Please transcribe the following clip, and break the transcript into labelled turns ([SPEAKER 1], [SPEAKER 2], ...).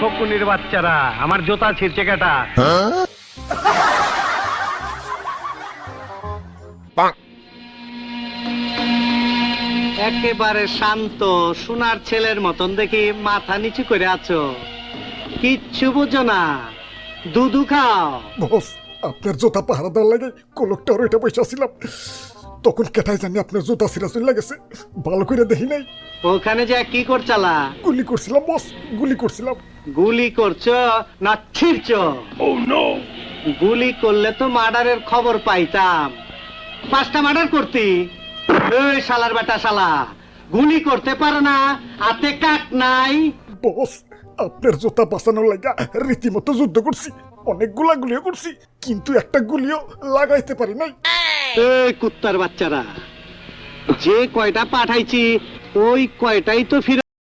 [SPEAKER 1] ফকুনির বাচ্চারা, আমার জুতা ছিঁড়ছে কেটা? একেবারে শান্ত সোনার ছেলের মতন দেখি মাথা নিচু করে আছো, কিচ্ছু বুঝো না, দুধু খাও।
[SPEAKER 2] বস, আপনার জুতা পাহারা দেওয়ার লাগে কলকটার ওইটা বসে ছিলাম, তখন কেটাই জানি আপনার জুতা ছিঁড়া চলে গেছে, ভালো করে দেখি নাই।
[SPEAKER 1] ওখানে যে কি করছালা?
[SPEAKER 2] গুলি করছিলাম বস, গুলি করছিলাম।
[SPEAKER 1] গুলি করছো না ছিড়ছো? গুলি করলে তো মার্ডারের খবর পাইতাম, 5টা মার্ডার করতি। এই শালার বেটা শালা, গুলি করতে পারো না, হাতে কাক নাই।
[SPEAKER 2] বস, আপনার জুতা বাঁচানোর লাগা রীতিমতো যুদ্ধ করছি, অনেকগুলা গুলিও করছি, কিন্তু একটা গুলিও লাগাইতে পারি নাই।
[SPEAKER 1] এই কুত্তার বাচ্চারা, যে কয়টা পাঠাইছি ওই কয়টাই তো ফিরে